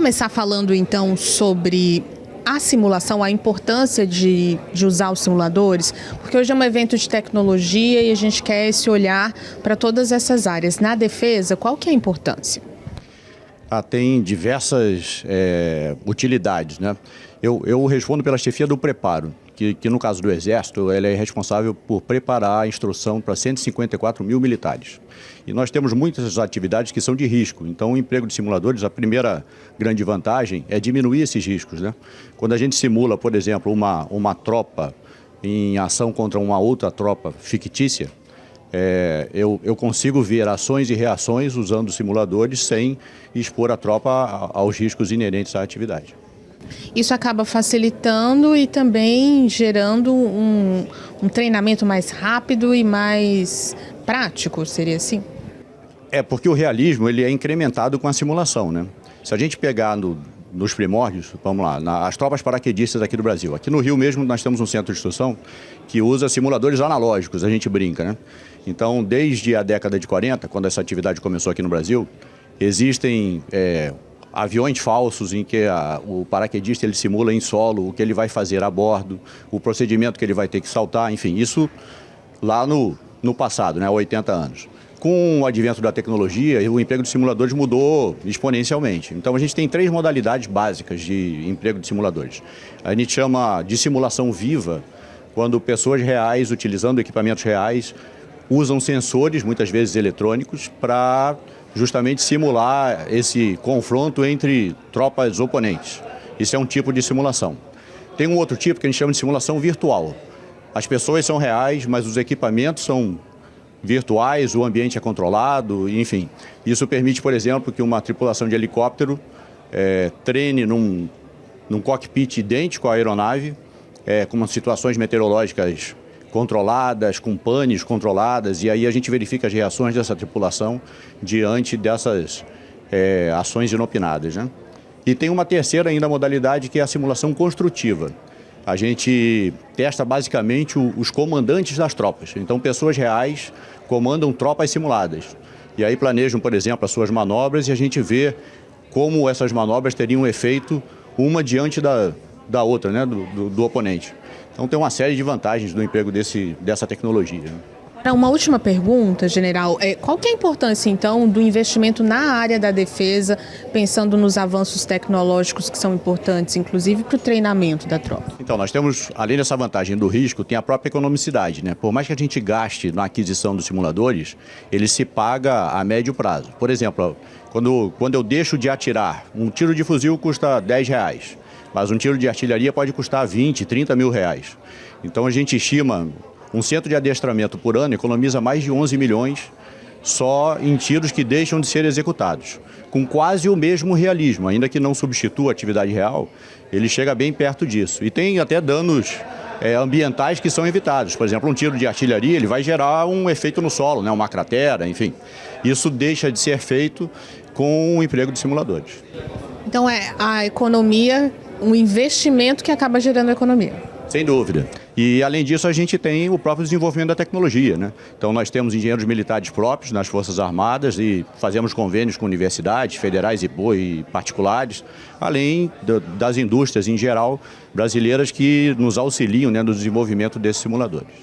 começar falando então sobre a simulação, a importância de usar os simuladores, porque hoje é um evento de tecnologia e a gente quer esse olhar para todas essas áreas. Na defesa, qual que é a importância? Tem diversas utilidades, né? Eu respondo pela chefia do preparo, que no caso do Exército, ela é responsável por preparar a instrução para 154 mil militares. E nós temos muitas atividades que são de risco, então o emprego de simuladores, a primeira grande vantagem é diminuir esses riscos, né? Quando a gente simula, por exemplo, uma tropa em ação contra uma outra tropa fictícia, eu consigo ver ações e reações usando simuladores sem expor a tropa aos riscos inerentes à atividade. Isso acaba facilitando e também gerando um treinamento mais rápido e mais prático, seria assim? Porque o realismo ele é incrementado com a simulação, né? Se a gente pegar nos primórdios, vamos lá, as tropas paraquedistas aqui do Brasil. Aqui no Rio mesmo nós temos um centro de instrução que usa simuladores analógicos, a gente brinca, né? Então, desde a década de 40, quando essa atividade começou aqui no Brasil, existem aviões falsos em que o paraquedista ele simula em solo o que ele vai fazer a bordo, o procedimento que ele vai ter que saltar, enfim, isso lá no passado, né, há 80 anos. Com o advento da tecnologia, o emprego de simuladores mudou exponencialmente. Então, a gente tem 3 modalidades básicas de emprego de simuladores. A gente chama de simulação viva, quando pessoas reais, utilizando equipamentos reais, usam sensores, muitas vezes eletrônicos, para justamente simular esse confronto entre tropas oponentes. Isso é um tipo de simulação. Tem um outro tipo que a gente chama de simulação virtual. As pessoas são reais, mas os equipamentos são virtuais, o ambiente é controlado, enfim. Isso permite, por exemplo, que uma tripulação de helicóptero treine num cockpit idêntico à aeronave, com situações meteorológicas controladas, com panes controladas, e aí a gente verifica as reações dessa tripulação diante dessas ações inopinadas, né? E tem uma terceira ainda modalidade que é a simulação construtiva. A gente testa basicamente os comandantes das tropas. Então, pessoas reais comandam tropas simuladas. E aí planejam, por exemplo, as suas manobras e a gente vê como essas manobras teriam efeito uma diante da outra, né, do oponente. Então, tem uma série de vantagens do emprego dessa tecnologia. Uma última pergunta, general. Qual que é a importância, então, do investimento na área da defesa, pensando nos avanços tecnológicos que são importantes, inclusive para o treinamento da tropa? Então, nós temos, além dessa vantagem do risco, tem a própria economicidade, né? Por mais que a gente gaste na aquisição dos simuladores, ele se paga a médio prazo. Por exemplo, quando eu deixo de atirar, um tiro de fuzil custa R$10, mas um tiro de artilharia pode custar 20, 30 mil reais. Então, a gente estima um centro de adestramento por ano economiza mais de 11 milhões só em tiros que deixam de ser executados, com quase o mesmo realismo, ainda que não substitua a atividade real, ele chega bem perto disso. E tem até danos ambientais que são evitados. Por exemplo, um tiro de artilharia ele vai gerar um efeito no solo, né, uma cratera, enfim. Isso deixa de ser feito com o emprego de simuladores. Então a economia, um investimento que acaba gerando economia. Sem dúvida. E, além disso, a gente tem o próprio desenvolvimento da tecnologia, né? Então, nós temos engenheiros militares próprios nas Forças Armadas e fazemos convênios com universidades federais e particulares, além das indústrias, em geral, brasileiras que nos auxiliam, né, no desenvolvimento desses simuladores.